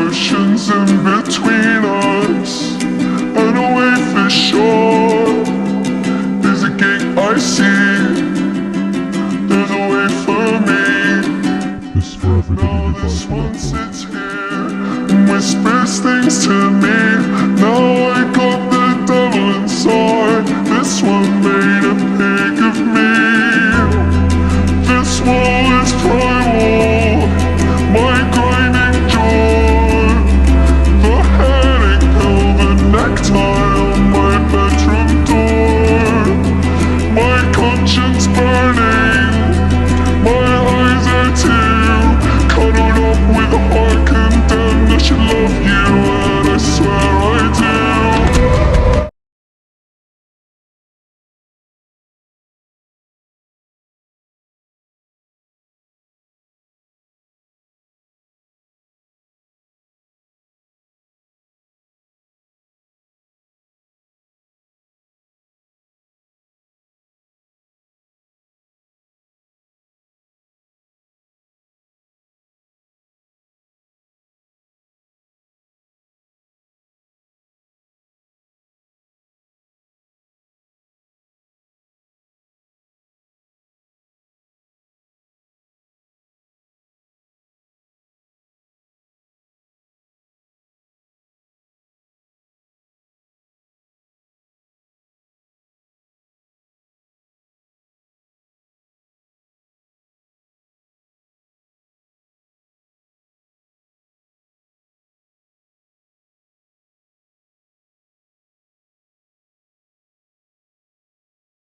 oceans in between us, and away for shore is a gate I see. There's a way for me. This is for everything Now you do, this one bud. sits here and whispers things to me. Now I got the devil inside. This one made a pig of me. This wall is primal, my grinding jaw. The headache pill, the necktie on my bedroom door. My conscience burning, my eyes are too cuddled up with a heart condemned. I should love you, and I swear I do.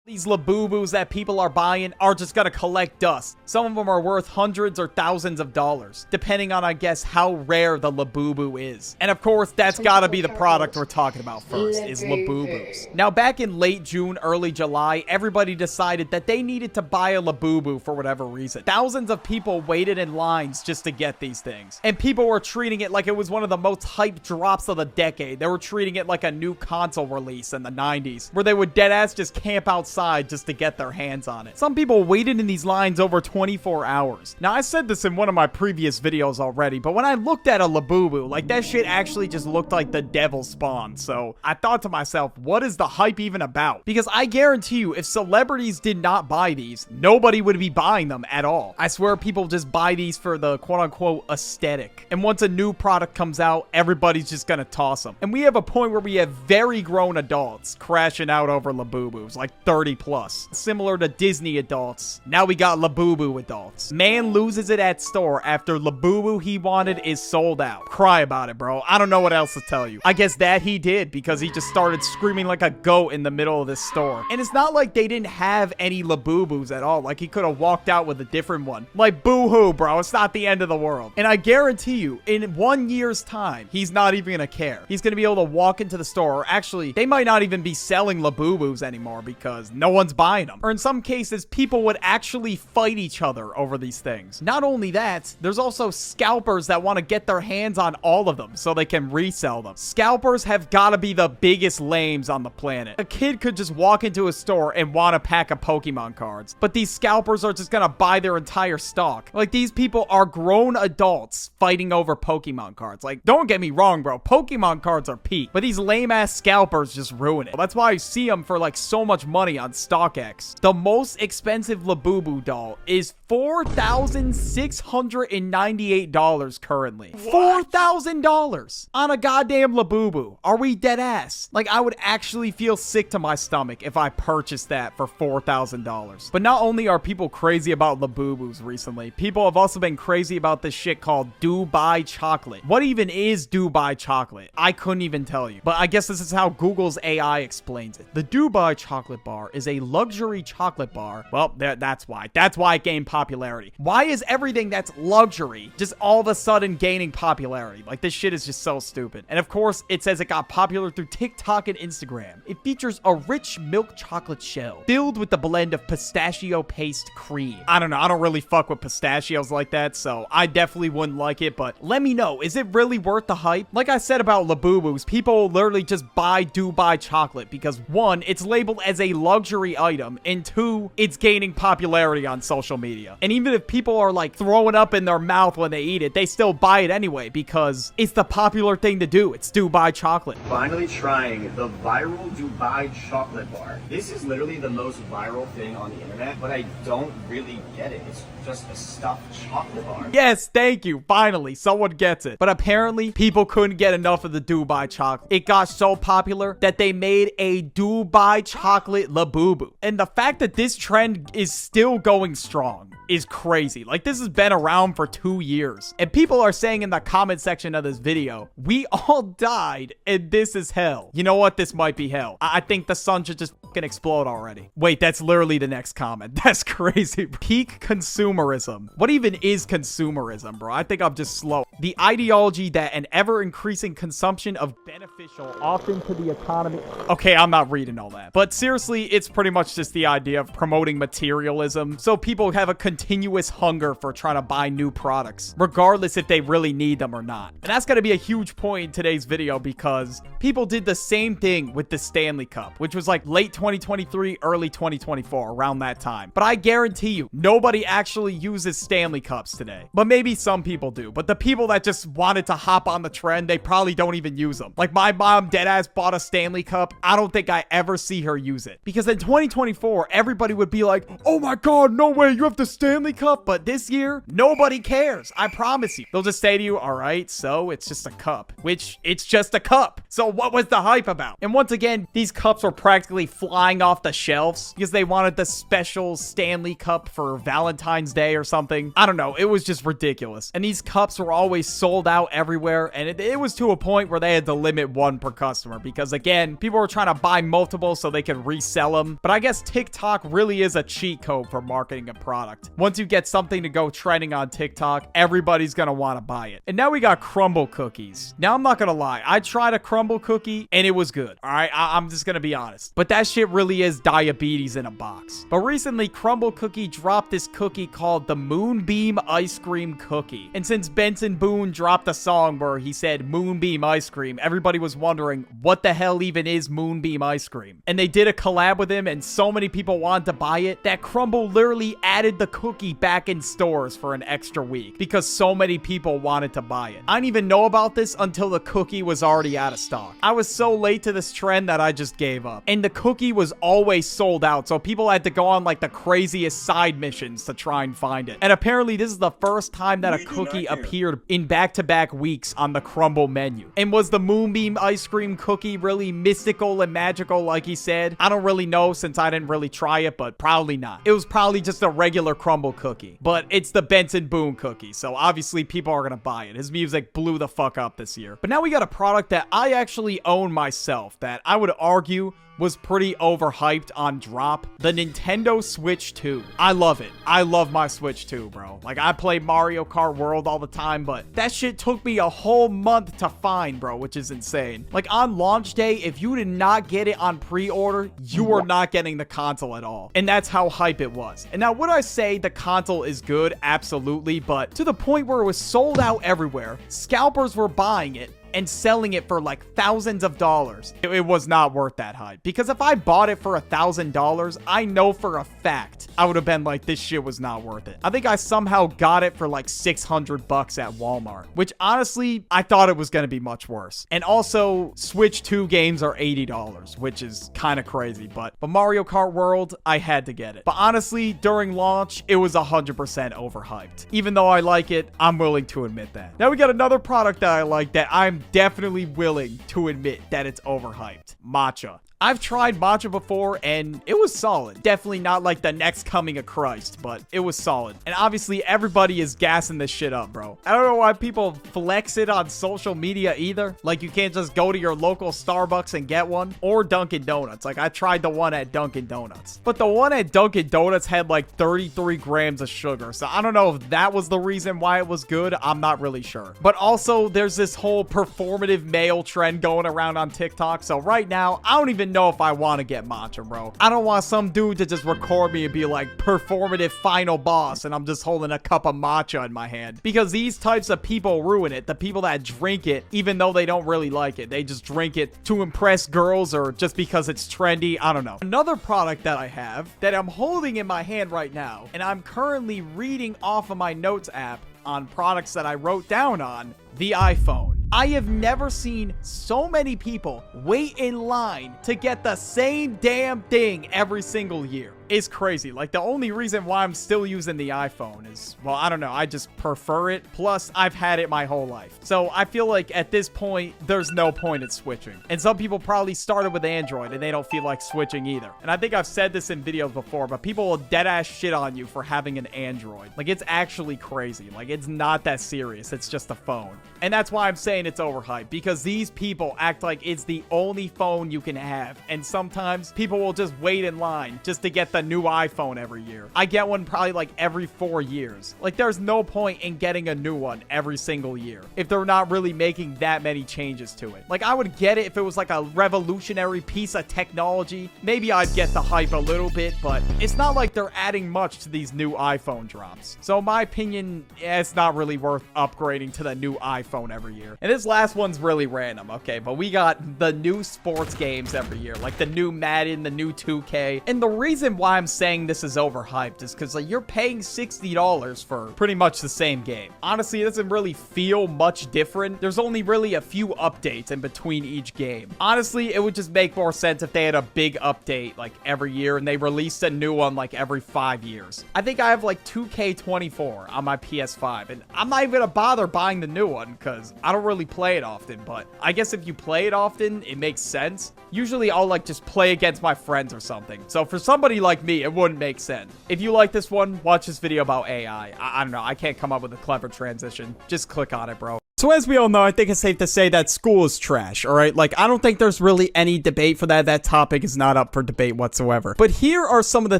These Labubus that people are buying are just gonna collect dust. Some of them are worth hundreds or thousands of dollars, depending on, I guess, how rare the Labubu is. And of course, that's gotta be the product we're talking about first, is Labubus. Now, back in late June, early July, everybody decided that they needed to buy a Labubu for whatever reason. Thousands of people waited in lines just to get these things. And people were treating it like it was one of the most hyped drops of the decade. They were treating it like a new console release in the 90s, where they would deadass just camp outside just to get their hands on it. Some people waited in these lines over 24 hours. Now, I said this in one of my previous videos already, but when I looked at a Labubu, like, that shit actually just looked like the devil spawned. So I thought to myself, what is the hype even about? Because I guarantee you, if celebrities did not buy these, nobody would be buying them at all. I swear people just buy these for the quote-unquote aesthetic. And once a new product comes out, everybody's just gonna toss them. And we have a point where we have very grown adults crashing out over Labubus, like 30 plus, similar to Disney adults. Now we got Labubu adults. Man loses it at store after Labubu he wanted is sold out. Cry about it, bro. I don't know what else to tell you. I guess that he did, because he just started screaming like a goat in the middle of this store. And it's not like they didn't have any Labubus at all. Like, he could have walked out with a different one. Like, boo-hoo, bro. It's not the end of the world. And I guarantee you, in 1 year's time, he's not even gonna care. He's gonna be able to walk into the store, or actually, they might not even be selling Labubus anymore because no one's buying them. Or in some cases, people would actually fight each other over these things. Not only that, there's also scalpers that want to get their hands on all of them so they can resell them. Scalpers have got to be the biggest lames on the planet. A kid could just walk into a store and want a pack of Pokemon cards, but these scalpers are just gonna buy their entire stock. Like, these people are grown adults fighting over Pokemon cards. Like, don't get me wrong, bro. Pokemon cards are peak, but these lame-ass scalpers just ruin it. That's why I see them for, like, so much money on StockX. The most expensive Labubu doll is $4,698 currently. $4,000 on a goddamn Labubu. Are we dead ass? Like, I would actually feel sick to my stomach if I purchased that for $4,000. But not only are people crazy about Labubus recently, people have also been crazy about this shit called Dubai chocolate. What even is Dubai chocolate? I couldn't even tell you. But I guess this is how Google's AI explains it. The Dubai chocolate bar is a luxury chocolate bar. Well, that's why. That's why it gained popularity. Why is everything that's luxury just all of a sudden gaining popularity? Like, this shit is just so stupid. And of course, it says it got popular through TikTok and Instagram. It features a rich milk chocolate shell filled with a blend of pistachio paste cream. I don't know. I don't really fuck with pistachios like that, so I definitely wouldn't like it, but let me know. Is it really worth the hype? Like I said about Labubus, people will literally just buy Dubai chocolate because, one, it's labeled as a luxury item, and two, it's gaining popularity on social media. Australia. And even if people are like throwing up in their mouth when they eat it, they still buy it anyway because it's the popular thing to do. It's Dubai chocolate. Finally trying the viral Dubai chocolate bar. This is literally the most viral thing on the internet, but I don't really get it. It's just a stuffed chocolate bar. Yes, thank you. Finally, someone gets it. But apparently, people couldn't get enough of the Dubai chocolate. It got so popular that they made a Dubai chocolate Labubu. And the fact that this trend is still going strong is crazy. Like, this has been around for 2 years. And people are saying in the comment section of this video, we all died and this is hell. You know what? This might be hell. I think the sun should just fucking explode already. Wait, that's literally the next comment. That's crazy. Peak consumerism. What even is consumerism, bro? I think I'm just slow. The ideology that an ever-increasing consumption of beneficial, often to the economy. Okay, I'm not reading all that. But seriously, it's pretty much just the idea of promoting materialism. So people have a continuous hunger for trying to buy new products, regardless if they really need them or not. And that's going to be a huge point in today's video because people did the same thing with the Stanley Cup, which was like late 2023, early 2024, around that time. But I guarantee you, nobody actually uses Stanley Cups today. But maybe some people do. But the people that just wanted to hop on the trend, they probably don't even use them. Like my mom deadass bought a Stanley Cup. I don't think I ever see her use it. Because in 2024, everybody would be like, oh my God, no way, you have the Stanley Cup. But this year, nobody cares. I promise you. They'll just say to you, all right, so it's just a cup, which it's just a cup. So what was the hype about? And once again, these cups were practically flying off the shelves because they wanted the special Stanley Cup for Valentine's Day or something. I don't know. It was just ridiculous. And these cups were always sold out everywhere. And it was to a point where they had to limit one per customer because, again, people were trying to buy multiple so they could resell them. But I guess TikTok really is a cheat code for marketing a product. Once you get something to go trending on TikTok, everybody's going to want to buy it. And now we got crumble cookies. Now, I'm not going to lie. I tried a crumble cookie and it was good. All right. I'm just going to be honest. But that shit really is diabetes in a box. But recently, Crumble Cookie dropped this cookie called the Moonbeam Ice Cream Cookie. And since Benson Boone dropped a song where he said Moonbeam Ice Cream, everybody was wondering what the hell even is Moonbeam Ice Cream. And they did a collab with him and so many people wanted to buy it that Crumble literally added the cookie back in stores for an extra week because so many people wanted to buy it. I didn't even know about this until the cookie was already out of stock. I was so late to this trend that I just gave up. And the cookie was always sold out, so people had to go on like the craziest side missions to try and find it. And apparently this is the first time that a cookie appeared in back-to-back weeks on the Crumble menu. And was the Moonbeam Ice Cream Cookie really mystical and magical like he said? I don't really know since I didn't really try it, but probably not. It was probably just a regular Crumble cookie, but it's the Benson Boone cookie, so obviously people are gonna buy it. His music blew the fuck up this year. But now we got a product that I actually own myself that I would argue was pretty overhyped on drop. The Nintendo Switch 2. I love it. I love my Switch 2, bro. Like, I play Mario Kart World all the time, but that shit took me a whole month to find, bro, which is insane. Like, on launch day, if you did not get it on pre-order, you were not getting the console at all. And that's how hype it was. And now, would I say the console is good? Absolutely, but to the point where it was sold out everywhere, scalpers were buying it and selling it for like thousands of dollars. It was not worth that hype. Because if I bought it for $1,000, I know for a fact I would have been like, this shit was not worth it. I think I somehow got it for like 600 bucks at Walmart, which honestly, I thought it was going to be much worse. And also, Switch 2 games are $80, which is kind of crazy. But Mario Kart World, I had to get it. But honestly, during launch, it was 100% overhyped. Even though I like it, I'm willing to admit that. Now we got another product that I like that I'm definitely willing to admit that it's overhyped. Matcha. I've tried matcha before and it was solid. Definitely not like the next coming of Christ, but it was solid. And obviously everybody is gassing this shit up, bro. I don't know why people flex it on social media either. Like you can't just go to your local Starbucks and get one or Dunkin' Donuts. Like I tried the one at Dunkin' Donuts, but the one at Dunkin' Donuts had like 33 grams of sugar. So I don't know if that was the reason why it was good. I'm not really sure. But also there's this whole performative male trend going around on TikTok. So right now, I don't even even know if I want to get matcha, bro. I don't want some dude to just record me and be like, performative final boss, and I'm just holding a cup of matcha in my hand. Because these types of people ruin it. The people that drink it, even though they don't really like it. They just drink it to impress girls or just because it's trendy. I don't know. Another product that I have that I'm holding in my hand right now, and I'm currently reading off of my notes app on products that I wrote down on, the iPhone. I have never seen so many people wait in line to get the same damn thing every single year. It's crazy. Like, the only reason why I'm still using the iPhone is, well, I don't know. I just prefer it. Plus, I've had it my whole life. So I feel like at this point, there's no point in switching. And some people probably started with Android and they don't feel like switching either. And I think I've said this in videos before, but people will deadass shit on you for having an Android. Like, it's actually crazy. Like, it's not that serious. It's just a phone. And that's why I'm saying it's overhyped, because these people act like it's the only phone you can have. And sometimes people will just wait in line just to get the new iPhone every year. I get one probably like every 4 years. Like, there's no point in getting a new one every single year if they're not really making that many changes to it. Like, I would get it if it was like a revolutionary piece of technology. Maybe I'd get the hype a little bit, but it's not like they're adding much to these new iPhone drops. So in my opinion, it's not really worth upgrading to the new iPhone every year. And this last one's really random, okay? But we got the new sports games every year, like the new Madden, the new 2K. And the reason why I'm saying this is overhyped is because, like, you're paying $60 for pretty much the same game. Honestly, it doesn't really feel much different. There's only really a few updates in between each game. Honestly, it would just make more sense if they had a big update like every year and they released a new one like every 5 years. I think I have like 2K24 on my PS5, and I'm not even gonna bother buying the new one because I don't really play it often. But I guess if you play it often, it makes sense. Usually I'll like just play against my friends or something. So for somebody like me, it wouldn't make sense. If you like this one, watch this video about AI. I don't know. I can't come up with a clever transition. Just click on it, bro. So as we all know, I think it's safe to say that school is trash, all right? Like, I don't think there's really any debate for that. That topic is not up for debate whatsoever. But here are some of the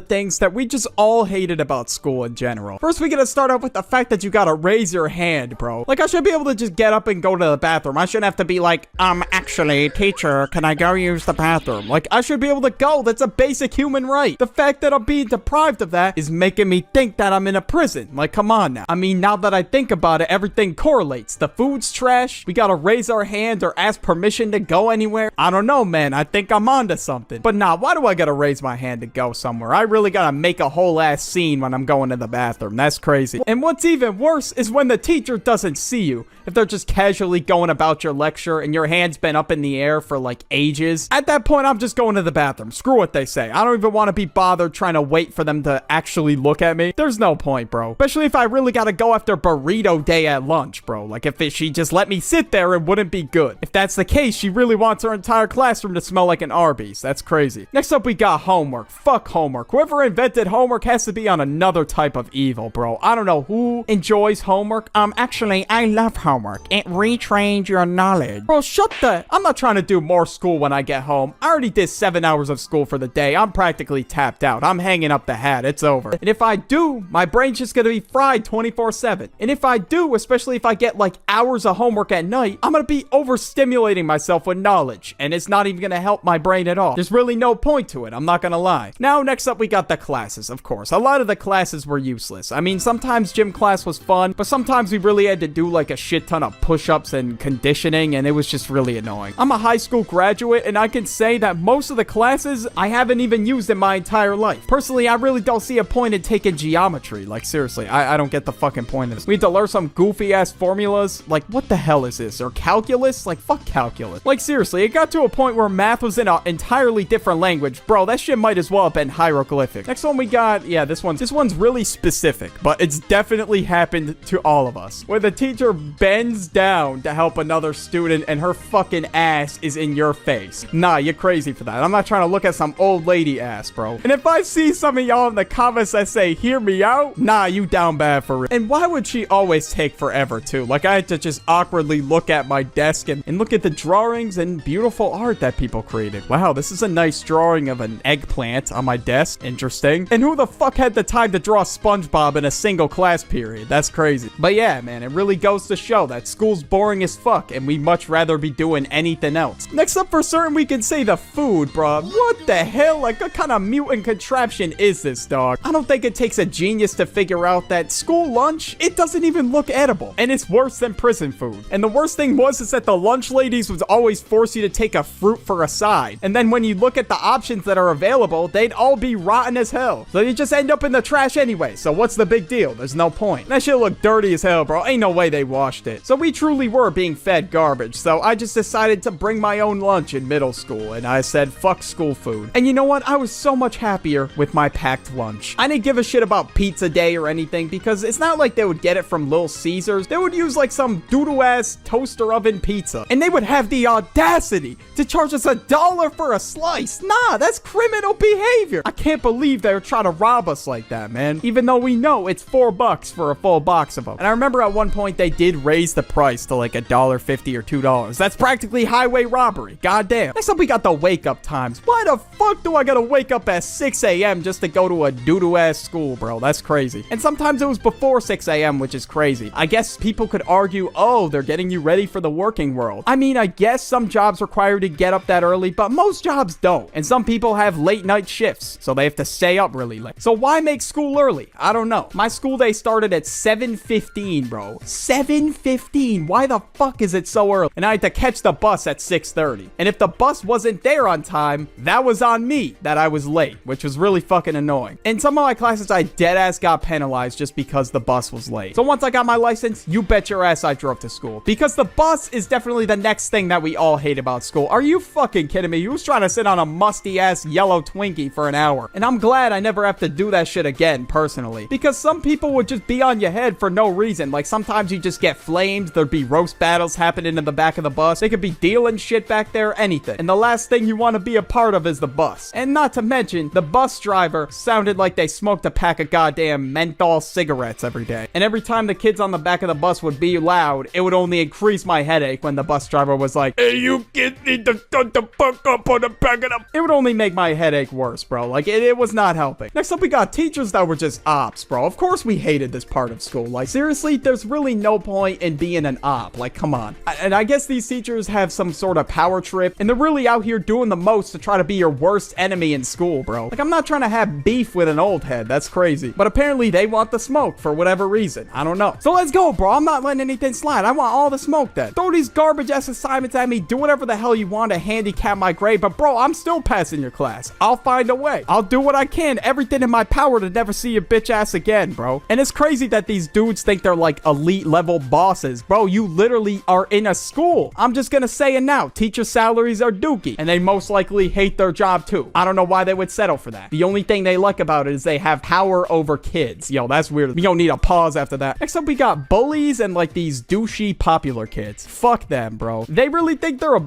things that we just all hated about school in general. First, we gotta start off with the fact that you gotta raise your hand, bro. Like, I should be able to just get up and go to the bathroom. I shouldn't have to be like, actually, teacher, can I go use the bathroom? Like, I should be able to go. That's a basic human right. The fact that I'm being deprived of that is making me think that I'm in a prison. Like, come on now. I mean, now that I think about it, everything correlates. The food's trash. We gotta raise our hand or ask permission to go anywhere. I don't know, man. I think I'm onto something. But nah, why do I gotta raise my hand to go somewhere? I really gotta make a whole ass scene when I'm going to the bathroom. That's crazy. And what's even worse is when the teacher doesn't see you. If they're just casually going about your lecture and your hand's been up in the air for like ages. At that point, I'm just going to the bathroom. Screw what they say. I don't even want to be bothered trying to wait for them to actually look at me. There's no point, bro. Especially if I really gotta go after burrito day at lunch, bro. Like, if she just let me sit there, it wouldn't be good. If that's the case, she really wants her entire classroom to smell like an Arby's. That's crazy. Next up, we got homework. Fuck homework. Whoever invented homework has to be on another type of evil, bro. I don't know who enjoys homework. Actually, I love homework. It retrains your knowledge. Bro, shut the... I'm not trying to do more school when I get home. I already did 7 hours of school for the day. I'm practically tapped out. I'm hanging up the hat. It's over. And if I do, my brain's just gonna be fried 24/7. And if I do, especially if I get like hours of homework at night, I'm gonna be overstimulating myself with knowledge, and it's not even gonna help my brain at all. There's really no point to it, I'm not gonna lie. Now, next up, we got the classes, of course. A lot of the classes were useless. I mean, sometimes gym class was fun, but sometimes we really had to do like a shit ton of push-ups and conditioning, and it was just really annoying. I'm a high school graduate, and I can say that most of the classes I haven't even used in my entire life. Personally, I really don't see a point in taking geometry. Like, seriously, I don't get the fucking point of this. We had to learn some goofy-ass formulas. Like, what the hell is this? Or calculus? Like, fuck calculus. Like, seriously, it got to a point where math was in an entirely different language. Bro, that shit might as well have been hieroglyphic. Next one we got, yeah, this one's really specific, but it's definitely happened to all of us. Where the teacher bends down to help another student and her fucking ass is in your face. Nah, you're crazy for that. I'm not trying to look at some old lady ass, bro. And if I see some of y'all in the comments that say, hear me out, nah, you down bad for real. And why would she always take forever, too? Like, I had to just awkwardly look at my desk and look at the drawings and beautiful art that people created. Wow, this is a nice drawing of an eggplant on my desk. Interesting. And who the fuck had the time to draw SpongeBob in a single class period? That's crazy. But yeah, man, it really goes to show show that school's boring as fuck and we'd much rather be doing anything else. Next up for certain, we can say the food, bruh. What the hell? Like, what kind of mutant contraption is this, dog? I don't think it takes a genius to figure out that school lunch, it doesn't even look edible. And it's worse than prison food. And the worst thing is that the lunch ladies would always force you to take a fruit for a side. And then when you look at the options that are available, they'd all be rotten as hell. So you just end up in the trash anyway. So what's the big deal? There's no point. That shit looked dirty as hell, bro. Ain't no way they washed it. So we truly were being fed garbage. So I just decided to bring my own lunch in middle school. And I said, fuck school food. And you know what? I was so much happier with my packed lunch. I didn't give a shit about pizza day or anything because it's not like they would get it from Little Caesars. They would use like some doodle-ass toaster oven pizza. And they would have the audacity to charge us $1 for a slice. Nah, that's criminal behavior. I can't believe they were trying to rob us like that, man. Even though we know it's $4 for a full box of them. And I remember at one point they did raise the price to like $1.50 or $2. That's practically highway robbery. Goddamn. Next up, we got the wake up times. Why the fuck do I gotta wake up at 6 a.m. just to go to a doo-doo-ass school, bro? That's crazy. And sometimes it was before 6 a.m., which is crazy. I guess people could argue, oh, they're getting you ready for the working world. I mean, I guess some jobs require you to get up that early, but most jobs don't. And some people have late night shifts, so they have to stay up really late. So why make school early? I don't know. My school day started at 7:15, bro. 7:15. Why the fuck is it so early? And I had to catch the bus at 6:30. And if the bus wasn't there on time, that was on me that I was late, which was really fucking annoying. In some of my classes, I deadass got penalized just because the bus was late. So once I got my license, you bet your ass I drove to school. Because the bus is definitely the next thing that we all hate about school. Are you fucking kidding me? You was trying to sit on a musty ass yellow Twinkie for an hour. And I'm glad I never have to do that shit again, personally. Because some people would just be on your head for no reason. Like sometimes you just get flamed. There'd be roast battles happening in the back of the bus. They could be dealing shit back there, anything. And the last thing you want to be a part of is the bus. And not to mention, the bus driver sounded like they smoked a pack of goddamn menthol cigarettes every day. And every time the kids on the back of the bus would be loud, it would only increase my headache when the bus driver was like, hey, you kids need to shut the fuck up on the back of the... It would only make my headache worse, bro. Like, it was not helping. Next up, we got teachers that were just ops, bro. Of course we hated this part of school. Like, seriously, there's really no point in being an op. Like, come on. And I guess these teachers have some sort of power trip, and they're really out here doing the most to try to be your worst enemy in school, bro. Like, I'm not trying to have beef with an old head. That's crazy. But apparently they want the smoke for whatever reason. I don't know. So let's go, bro. I'm not letting anything slide. I want all the smoke then. Throw these garbage ass assignments at me. Do whatever the hell you want to handicap my grade. But bro, I'm still passing your class. I'll find a way. I'll do what I can. Everything in my power to never see your bitch ass again, bro. And it's crazy that these dudes think they're like elite level bosses. Bro, you literally are in a school. I'm just gonna say it now. Teacher salaries are dookie. And they most likely hate their job too. I don't know why they would settle for that. The only thing they like about it is they have power over kids. Yo, that's weird. We don't need a pause after that. Next up, we got bullies and like these douchey popular kids. Fuck them, bro. They really think they're a...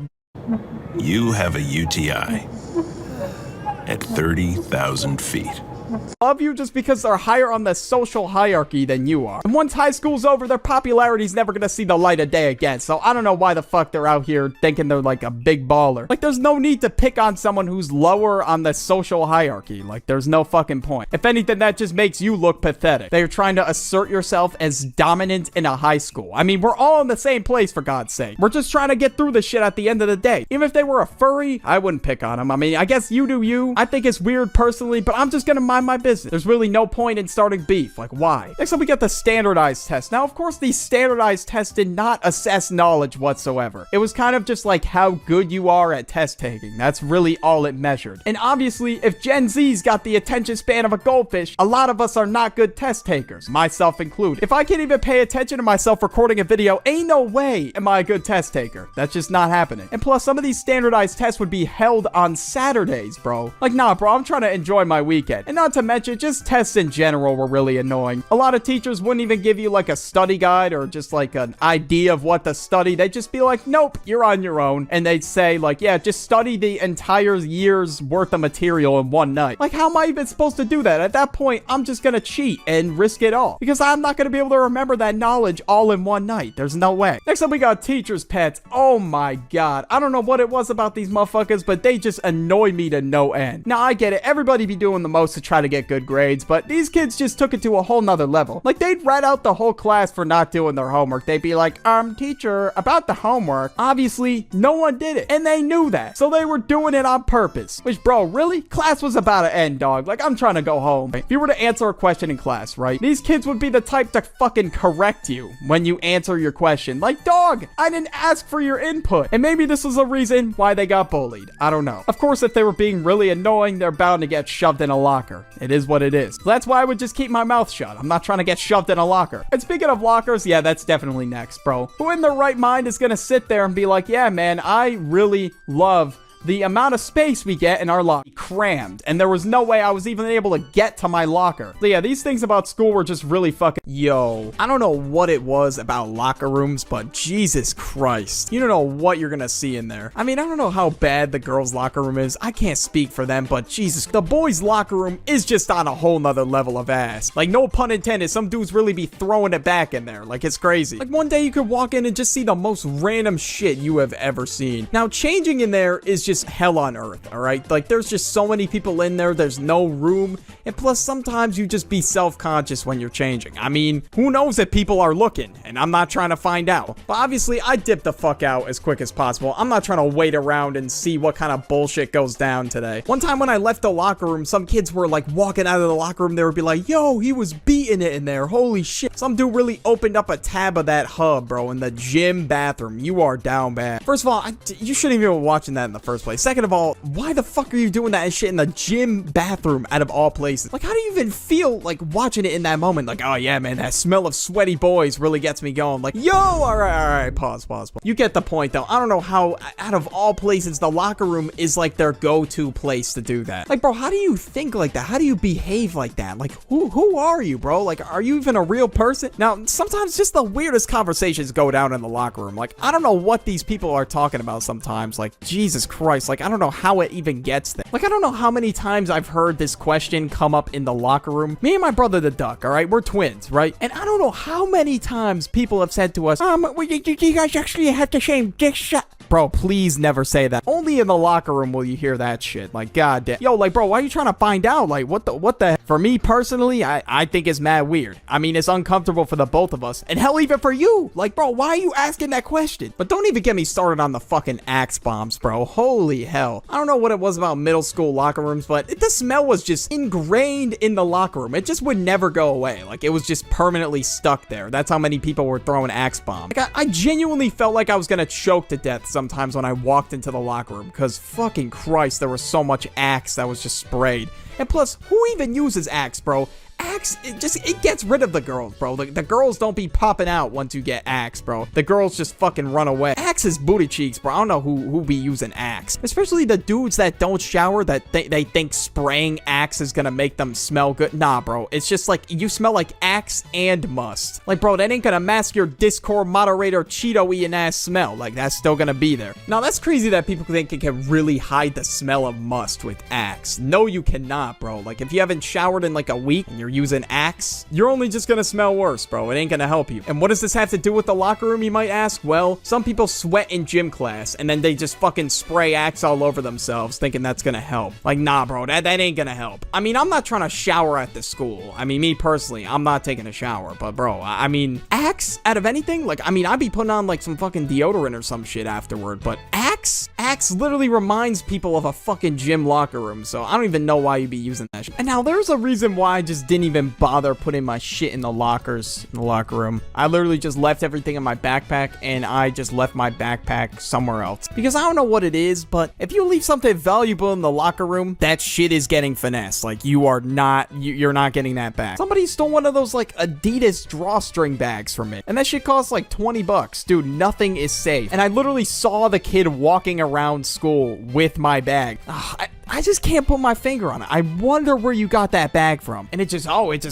You have a UTI at 30,000 feet. Love you just because they're higher on the social hierarchy than you are. And once high school's over, their popularity's never gonna see the light of day again. So I don't know why the fuck they're out here thinking they're like a big baller. Like, there's no need to pick on someone who's lower on the social hierarchy. Like, there's no fucking point. If anything, that just makes you look pathetic. They're trying to assert yourself as dominant in a high school. I mean, we're all in the same place, for God's sake. We're just trying to get through this shit at the end of the day. Even if they were a furry, I wouldn't pick on them. I mean, I guess you do you. I think it's weird personally, but I'm just gonna mind my business. There's really no point in starting beef. Like, why? Next up, we got the standardized test. Now, of course, these standardized tests did not assess knowledge whatsoever. It was kind of just like how good you are at test taking. That's really all it measured. And obviously, if Gen Z's got the attention span of a goldfish, a lot of us are not good test takers, myself included. If I can't even pay attention to myself recording a video, ain't no way am I a good test taker. That's just not happening. And plus, some of these standardized tests would be held on Saturdays, bro. Like, nah, bro, I'm trying to enjoy my weekend. And not to mention, just tests in general were really annoying. A lot of teachers wouldn't even give you like a study guide or just like an idea of what to study. They'd just be like, nope, you're on your own. And they'd say like, yeah, just study the entire year's worth of material in one night. Like, how am I even supposed to do that? At that point, I'm just gonna cheat and risk it all because I'm not gonna be able to remember that knowledge all in one night. There's no way. Next up, we got teachers' pets. Oh my God. I don't know what it was about these motherfuckers, but they just annoy me to no end. Now, I get it. Everybody be doing the most to try try to get good grades, but these kids just took it to a whole nother level. Like, they'd rat out the whole class for not doing their homework. They'd be like, teacher, about the homework. Obviously, no one did it, and they knew that. So they were doing it on purpose. Which, bro, really? Class was about to end, dog. Like, I'm trying to go home. If you were to answer a question in class, right? These kids would be the type to fucking correct you when you answer your question. Like, dog, I didn't ask for your input. And maybe this was a reason why they got bullied. I don't know. Of course, if they were being really annoying, they're bound to get shoved in a locker. It is what it is. So that's why I would just keep my mouth shut. I'm not trying to get shoved in a locker. And speaking of lockers, yeah, that's definitely next, bro. Who in their right mind is gonna sit there and be like, yeah, man, I really love the amount of space we get in our locker crammed, and there was no way I was even able to get to my locker. So yeah, these things about school were just really fucking... Yo, I don't know what it was about locker rooms, but Jesus Christ. You don't know what you're gonna see in there. I mean, I don't know how bad the girls' locker room is. I can't speak for them, but Jesus, the boys' locker room is just on a whole nother level of ass. Like, no pun intended, some dudes really be throwing it back in there. Like, it's crazy. Like, one day you could walk in and just see the most random shit you have ever seen. Now, changing in there is just hell on earth, all right? Like, there's just so many people in there, there's no room, and plus sometimes you just be self-conscious when you're changing. I mean, who knows if people are looking, and I'm not trying to find out. But obviously, I dip the fuck out as quick as possible. I'm not trying to wait around and see what kind of bullshit goes down today. One time when I left the locker room, some kids were like walking out of the locker room, they would be like, yo, he was beating it in there, holy shit. Some dude really opened up a tab of that hub, bro, in the gym bathroom. You are down bad. First of all, you shouldn't even be watching that in the first place. Second of all, why the fuck are you doing that and shit in the gym bathroom out of all places? Like, how do you even feel like watching it in that moment? Like, oh yeah, man, that smell of sweaty boys really gets me going. Like, yo, all right, pause. You get the point, though. I don't know how, out of all places, the locker room is like their go-to place to do that. Like, bro, how do you think like that? How do you behave like that? Like, who are you, bro? Like, are you even a real person? Now, sometimes just the weirdest conversations go down in the locker room. Like, I don't know what these people are talking about sometimes. Like, Jesus Christ. Like, I don't know how it even gets there. Like, I don't know how many times I've heard this question come up in the locker room. Me and my brother, the Duck, all right? We're twins, right? And I don't know how many times people have said to us, you guys actually have the same dick shot. Bro, please never say that. Only in the locker room will you hear that shit. Like, goddamn. Yo, like, bro, why are you trying to find out? Like, what the? For me, personally, I think it's mad weird. I mean, it's uncomfortable for the both of us. And hell, even for you. Like, bro, why are you asking that question? But don't even get me started on the fucking Axe bombs, bro. Holy hell. I don't know what it was about middle school locker rooms, but the smell was just ingrained in the locker room. It just would never go away. Like, it was just permanently stuck there. That's how many people were throwing Axe bombs. Like, I genuinely felt like I was gonna choke to death sometimes when I walked into the locker room, because fucking Christ, there was so much Axe that was just sprayed. And plus, who even uses Axe, bro? Axe, it gets rid of the girls, bro. The girls don't be popping out once you get Axe, bro. The girls just fucking run away. Axe is booty cheeks, bro. I don't know who be using Axe. Especially the dudes that don't shower, that they think spraying Axe is gonna make them smell good. Nah, bro. It's just like, you smell like Axe and must. Like, bro, that ain't gonna mask your Discord moderator Cheeto-eating ass smell. Like, that's still gonna be there. Now, that's crazy that people think it can really hide the smell of must with Axe. No, you cannot, bro. Like, if you haven't showered in like a week and you're using Axe, you're only just gonna smell worse, bro. It ain't gonna help you. And what does this have to do with the locker room, you might ask? Well, some people sweat in gym class and then they just fucking spray Axe all over themselves thinking that's gonna help. Like, nah, bro, that ain't gonna help. I mean, I'm not trying to shower at the school. I mean, me personally, I'm not taking a shower, but bro, I mean, Axe out of anything? Like, I mean, I'd be putting on like some fucking deodorant or some shit afterward, but Axe literally reminds people of a fucking gym locker room, so I don't even know why you'd be using that shit. And now there's a reason why I just didn't even bother putting my shit in the lockers in the locker room. I literally just left everything in my backpack, and I just left my backpack somewhere else. Because I don't know what it is, but if you leave something valuable in the locker room, that shit is getting finessed. Like, you're not getting that back. Somebody stole one of those like Adidas drawstring bags from it, and that shit costs like 20 bucks. Dude, nothing is safe. And I literally saw the kid walking around school with my bag. I just can't put my finger on it. I wonder where you got that bag from. And it just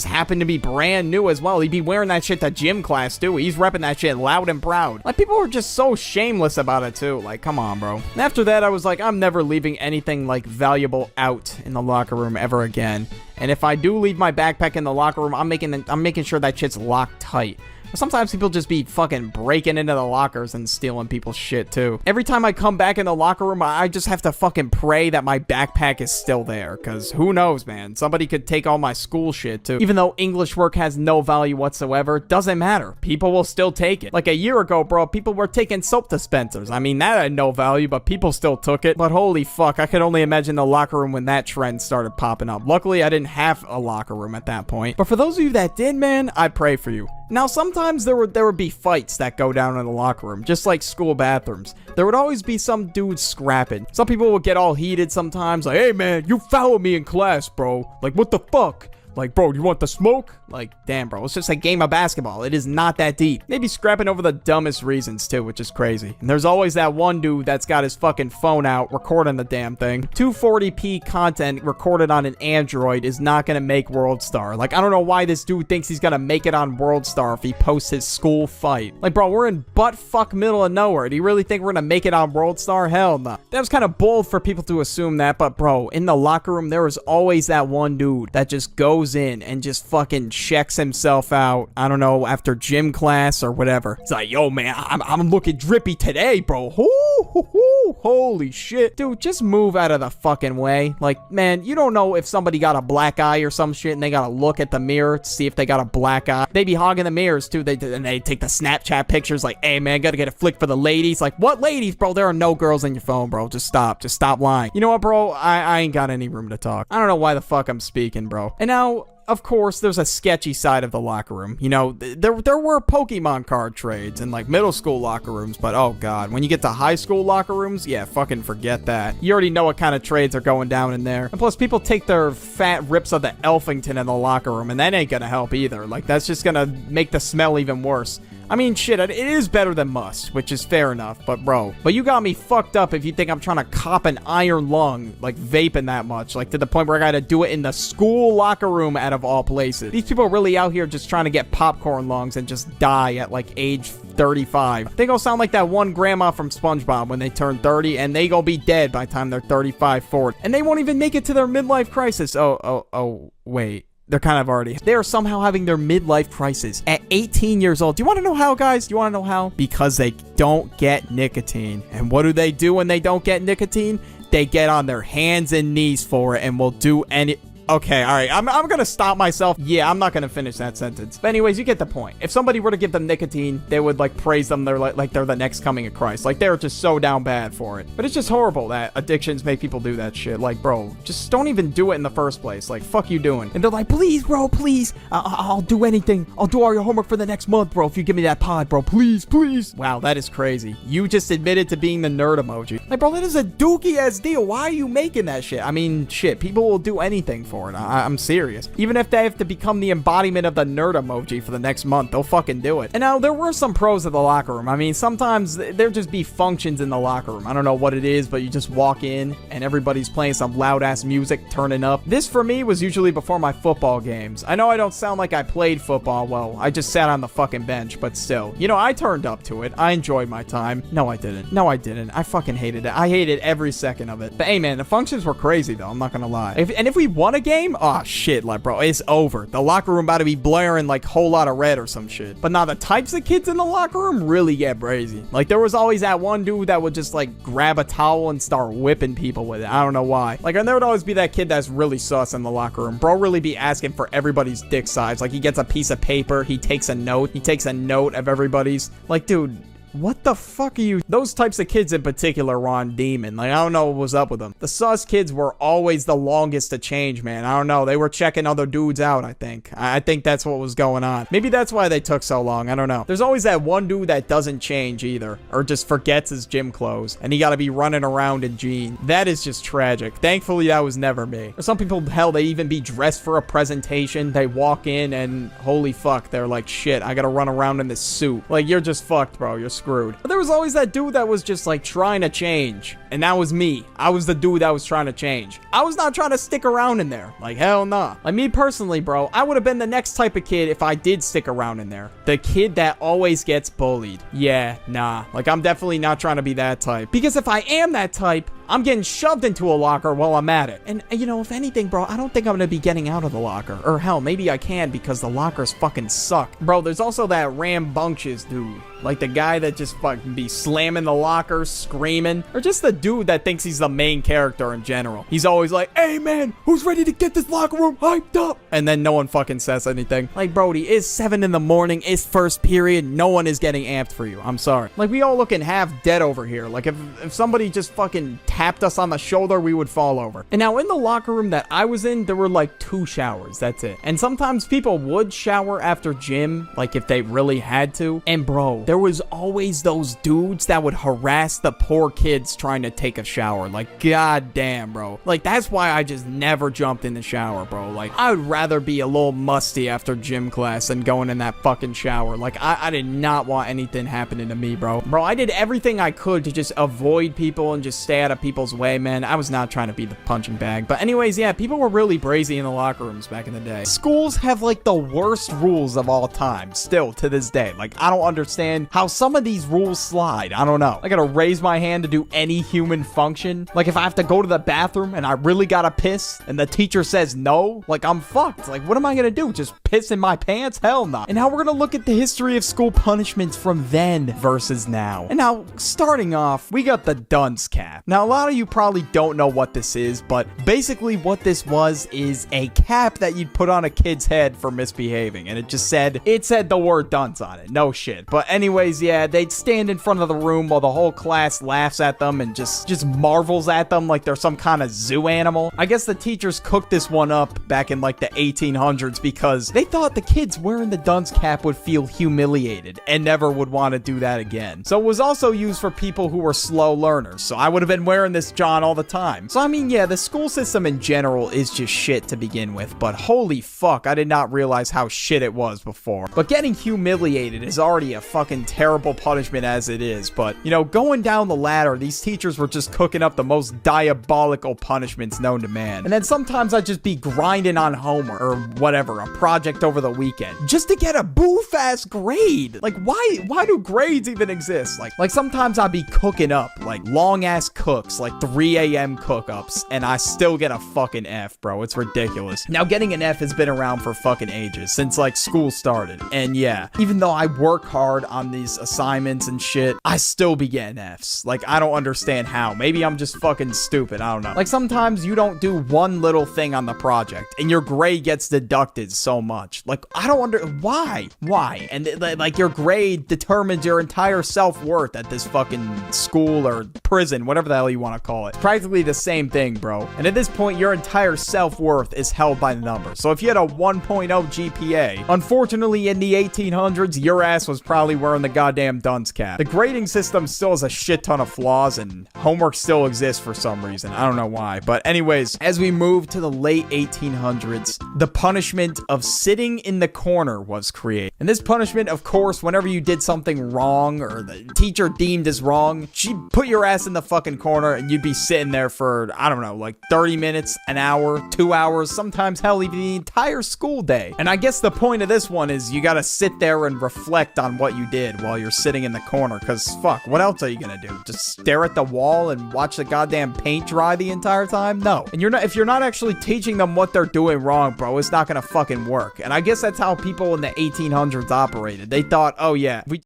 happened to be brand new as well. He'd be wearing that shit to gym class too. He's repping that shit loud and proud. Like, people were just so shameless about it too. Like, come on, bro. And after that, I was like, I'm never leaving anything like valuable out in the locker room ever again. And if I do leave my backpack in the locker room, I'm making sure that shit's locked tight. Sometimes people just be fucking breaking into the lockers and stealing people's shit too. Every time I come back in the locker room, I just have to fucking pray that my backpack is still there, because who knows, man? Somebody could take all my school shit too. Even though English work has no value whatsoever, doesn't matter. People will still take it. Like a year ago, bro, people were taking soap dispensers. I mean, that had no value, but people still took it. But holy fuck, I could only imagine the locker room when that trend started popping up. Luckily, I didn't have a locker room at that point. But for those of you that did, man, I pray for you. Now, sometimes there would be fights that go down in the locker room, just like school bathrooms. There would always be some dudes scrapping. Some people would get all heated sometimes, like, hey man, you fouled me in class, bro. Like, what the fuck? Like, bro, do you want the smoke? Like, damn, bro, it's just a game of basketball. It is not that deep. Maybe scrapping over the dumbest reasons, too, which is crazy. And there's always that one dude that's got his fucking phone out recording the damn thing. 240p content recorded on an Android is not gonna make WorldStar. Like, I don't know why this dude thinks he's gonna make it on WorldStar if he posts his school fight. Like, bro, we're in butt-fuck middle of nowhere. Do you really think we're gonna make it on WorldStar? Hell no. That was kind of bold for people to assume that, but, bro, in the locker room, there is always that one dude that just goes in and just fucking checks himself out, I don't know, after gym class or whatever. It's like, yo, man, I'm looking drippy today, bro. Holy shit. Dude, just move out of the fucking way. Like, man, you don't know if somebody got a black eye or some shit and they gotta look at the mirror to see if they got a black eye. They be hogging the mirrors, too. And they take the Snapchat pictures like, hey, man, gotta get a flick for the ladies. Like, what ladies, bro? There are no girls in your phone, bro. Just stop. Just stop lying. You know what, bro? I ain't got any room to talk. I don't know why the fuck I'm speaking, bro. And now, of course, there's a sketchy side of the locker room. You know, there were Pokemon card trades in, like, middle school locker rooms, but, oh, God, when you get to high school locker rooms, yeah, fucking forget that. You already know what kind of trades are going down in there. And plus, people take their fat rips of the Elfington in the locker room, and that ain't gonna help either. Like, that's just gonna make the smell even worse. I mean, shit, it is better than must, which is fair enough, but bro. But you got me fucked up if you think I'm trying to cop an iron lung, like vaping that much, like to the point where I gotta do it in the school locker room out of all places. These people are really out here just trying to get popcorn lungs and just die at like age 35. They gonna sound like that one grandma from SpongeBob when they turn 30, and they gonna be dead by the time they're 35, 40. And they won't even make it to their midlife crisis. Oh, wait. They're kind of already. They are somehow having their midlife crisis at 18 years old. Do you want to know how, guys? Do you want to know how? Because they don't get nicotine. And what do they do when they don't get nicotine? They get on their hands and knees for it and will do any... Okay, all right. I'm going to stop myself. Yeah, I'm not going to finish that sentence. But anyways, you get the point. If somebody were to give them nicotine, they would, like, praise them. They're like they're the next coming of Christ. Like, they're just so down bad for it. But it's just horrible that addictions make people do that shit. Like, bro, just don't even do it in the first place. Like, fuck you doing. And they're like, please, bro, please. I'll do anything. I'll do all your homework for the next month, bro, if you give me that pod, bro. Please, please. Wow, that is crazy. You just admitted to being the nerd emoji. Like, bro, that is a dookie-ass deal. Why are you making that shit? I mean, shit, people will do anything for it. I'm serious. Even if they have to become the embodiment of the nerd emoji for the next month, they'll fucking do it. And now, there were some pros of the locker room. I mean, sometimes there just be functions in the locker room. I don't know what it is, but you just walk in and everybody's playing some loud-ass music, turning up. This, for me, was usually before my football games. I know I don't sound like I played football well. I just sat on the fucking bench, but still. You know, I turned up to it. I enjoyed my time. No, I didn't. No, I didn't. I fucking hated it. I hated every second of it. But hey, man, the functions were crazy, though. I'm not gonna lie. If we won a game, oh shit, like, bro, it's over. The locker room about to be blaring like Whole Lotta Red or some shit. But now the types of kids in the locker room really get brazy. Like, there was always that one dude that would just like grab a towel and start whipping people with it. I don't know why. Like, and there would always be that kid that's really sus in the locker room. Bro really be asking for everybody's dick size. Like, he gets a piece of paper, he takes a note of everybody's. Like, dude, what the fuck are you? Those types of kids in particular were on demon. Like, I don't know what was up with them. The sus kids were always the longest to change, man. I don't know. They were checking other dudes out, I think. I think that's what was going on. Maybe that's why they took so long. I don't know. There's always that one dude that doesn't change either, or just forgets his gym clothes, and he gotta be running around in jeans. That is just tragic. Thankfully, that was never me. Or some people, hell, they even be dressed for a presentation. They walk in and holy fuck, they're like, shit, I gotta run around in this suit. Like, you're just fucked, bro. You're screwed. But there was always that dude that was just like trying to change, and that was me. I was the dude that was trying to change. I was not trying to stick around in there. Like, hell nah. Like, me personally, bro, I would have been the next type of kid if I did stick around in there. The kid that always gets bullied. Yeah, nah. Like, I'm definitely not trying to be that type. Because if I am that type, I'm getting shoved into a locker while I'm at it. And, you know, if anything, bro, I don't think I'm gonna be getting out of the locker. Or hell, maybe I can because the lockers fucking suck. Bro, there's also that rambunctious dude. Like the guy that just fucking be slamming the locker, screaming. Or just the dude that thinks he's the main character in general. He's always like, hey man, who's ready to get this locker room hyped up? And then no one fucking says anything. Like, Brody, it's 7 in the morning, it's first period, no one is getting amped for you. I'm sorry. Like, we all looking half dead over here. Like, if somebody just fucking tapped us on the shoulder, we would fall over. And now in the locker room that I was in, there were like 2 showers, that's it. And sometimes people would shower after gym, like if they really had to. And bro, there was always those dudes that would harass the poor kids trying to take a shower. Like, god damn, bro. Like, that's why I just never jumped in the shower, bro. Like, I would rather be a little musty after gym class than going in that fucking shower. Like, I did not want anything happening to me, bro. Bro, I did everything I could to just avoid people and just stay out of people's way, man. I was not trying to be the punching bag. But anyways, yeah, people were really brazy in the locker rooms back in the day. Schools have like the worst rules of all time, still to this day. Like, I don't understand how some of these rules slide. I don't know. I gotta raise my hand to do any human function. Like, if I have to go to the bathroom and I really gotta piss and the teacher says no, like, I'm fucked. Like, what am I gonna do? Just piss in my pants? Hell no. And now we're gonna look at the history of school punishments from then versus now. And now, starting off, we got the dunce cap. Now, a lot of you probably don't know what this is, but basically what this was is a cap that you'd put on a kid's head for misbehaving. And it said the word dunce on it. No shit. But anyways, yeah, they'd stand in front of the room while the whole class laughs at them and just marvels at them like they're some kind of zoo animal. I guess the teachers cooked this one up back in like the 1800s because they thought the kids wearing the dunce cap would feel humiliated and never would want to do that again. So it was also used for people who were slow learners. So I would have been wearing this John all the time. So I mean, yeah, the school system in general is just shit to begin with, but holy fuck, I did not realize how shit it was before. But getting humiliated is already a fucking terrible punishment as it is. But, you know, going down the ladder, these teachers were just cooking up the most diabolical punishments known to man. And then sometimes I'd just be grinding on homework or whatever, a project over the weekend, just to get a boof-ass grade. Like, why do grades even exist? Like sometimes I'd be cooking up, like, long-ass cooks, like 3 a.m. cook-ups, and I still get a fucking F, bro. It's ridiculous. Now, getting an F has been around for fucking ages, since, like, school started. And yeah, even though I work hard on these assignments and shit, I still be getting Fs. Like, I don't understand how. Maybe I'm just fucking stupid. I don't know. Like, sometimes you don't do one little thing on the project, and your grade gets deducted so much. Like, I don't why? And, like, your grade determines your entire self-worth at this fucking school or prison, whatever the hell you want to call it. It's practically the same thing, bro. And at this point, your entire self-worth is held by the numbers. So if you had a 1.0 GPA, unfortunately, in the 1800s, your ass was probably wearing the goddamn dunce cap. The grading system still has a shit ton of flaws, and homework still exists for some reason. I don't know why. But anyways, as we move to the late 1800s, the punishment of sitting in the corner was created. And this punishment, of course, whenever you did something wrong or the teacher deemed as wrong, she'd put your ass in the fucking corner and you'd be sitting there for, I don't know, like 30 minutes, an hour, 2 hours, sometimes hell, even the entire school day. And I guess the point of this one is you gotta sit there and reflect on what you did while you're sitting in the corner, because fuck, what else are you gonna do? Just stare at the wall and watch the goddamn paint dry the entire time? No. And if you're not actually teaching them what they're doing wrong, bro, it's not gonna fucking work. And I guess that's how people in the 1800s operated. They thought, oh yeah, we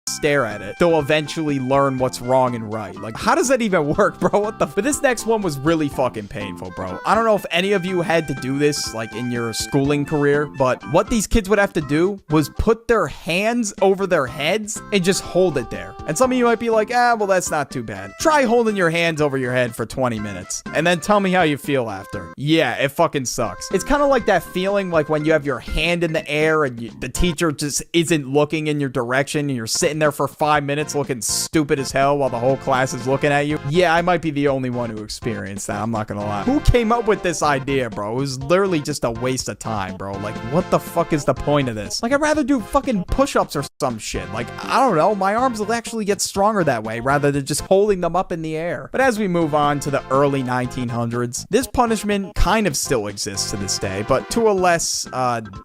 stare at it, they'll eventually learn what's wrong and right. Like, how does that even work, bro? What the but this next one was really fucking painful, bro. I don't know if any of you had to do this, like, in your schooling career, but what these kids would have to do was put their hands over their heads and just hold it there. And some of you might be like, well, that's not too bad. Try holding your hands over your head for 20 minutes and then tell me how you feel after. Yeah, it fucking sucks. It's kind of like that feeling like when you have your hand in the air and the teacher just isn't looking in your direction and you're sitting there for 5 minutes looking stupid as hell while the whole class is looking at you. Yeah, I might be the only one who experienced that, I'm not gonna lie. Who came up with this idea, bro? It was literally just a waste of time, bro. Like, what the fuck is the point of this? Like, I'd rather do fucking push-ups or some shit. Like, I don't know, my arms will actually get stronger that way rather than just holding them up in the air. But as we move on to the early 1900s, this punishment kind of still exists to this day, but to a less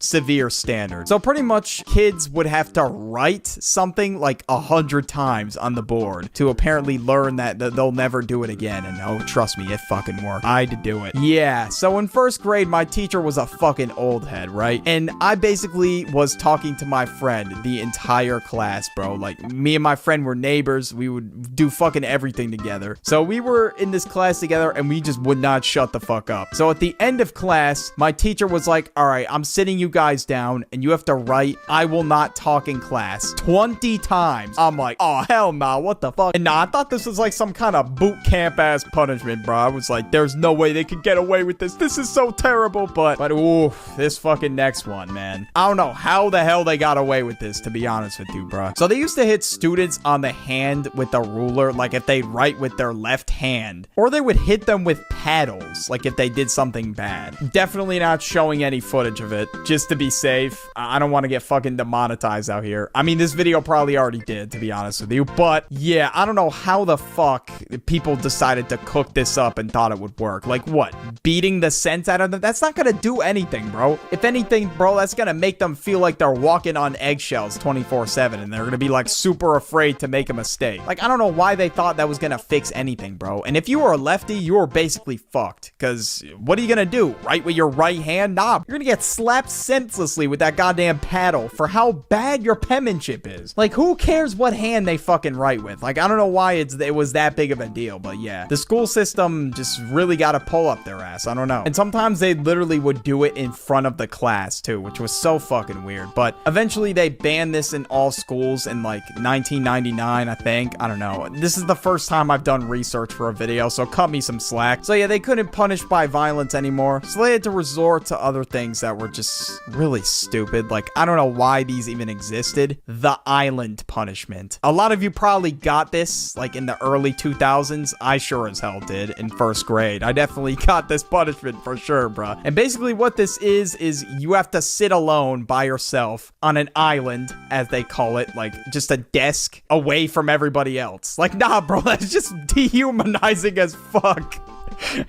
severe standard. So pretty much kids would have to write something like 100 times on the board to apparently learn that they'll never do it again. And oh, trust me, it fucking worked. I had to do it. Yeah, so in first grade, my teacher was a fucking old head, right? And I basically was talking to my friend the entire class, bro. Like, me and my friend were neighbors. We would do fucking everything together. So we were in this class together and we just would not shut the fuck up. So at the end of class, my teacher was like, all right, I'm sitting you guys down and you have to write, I will not talk in class 20 times. I'm like, oh, hell nah, what the fuck? And nah, I thought this was like some kind of boot camp ass punishment, bro. I was like, there's no way they could get away with this. This is so terrible. But ooh, this fucking next one, man. I don't know how the hell they got away with this, to be honest with you, bro. So they used to hit students on the hand with a ruler, like if they write with their left hand, or they would hit them with paddles, like if they did something bad. Definitely not showing any footage of it, just to be safe. I don't want to get fucking demonetized out here. I mean, this video probably already did, to be honest with you, but yeah, I don't know how the fuck people decided to cook this up and thought it would work. Like what? Beating the sense out of them? That's not gonna do anything, bro. If anything, bro, that's gonna make them feel like they're walking on eggshells 24/7 and they're gonna be like super afraid to make a mistake. Like, I don't know why they thought that was gonna fix anything, bro. And if you were a lefty, you were basically fucked, because what are you gonna do? Write with your right hand? Nah, you're gonna get slapped senselessly with that goddamn paddle for how bad your penmanship is. Like, who cares what hand they fucking write with? Like, I don't know why it was that big of a deal, but yeah, the school system just really gotta pull up their ass. I don't know. And sometimes they literally would do it in front of the class too, which was so fucking weird. But eventually they banned this in all schools in like 1999, I think. I don't know. This is the first time I've done research for a video, so cut me some slack. So yeah, they couldn't punish by violence anymore, so they had to resort to other things that were just really stupid. Like, I don't know why these even existed. The island punishment. A lot of you probably got this like in the early 2000s. I sure as hell did in first grade. I definitely got this punishment for sure, bruh. And basically what this is you have to sit alone by yourself on an island, as they call it, like just a desk away from everybody else. Like, nah, bro, that's just dehumanizing as fuck.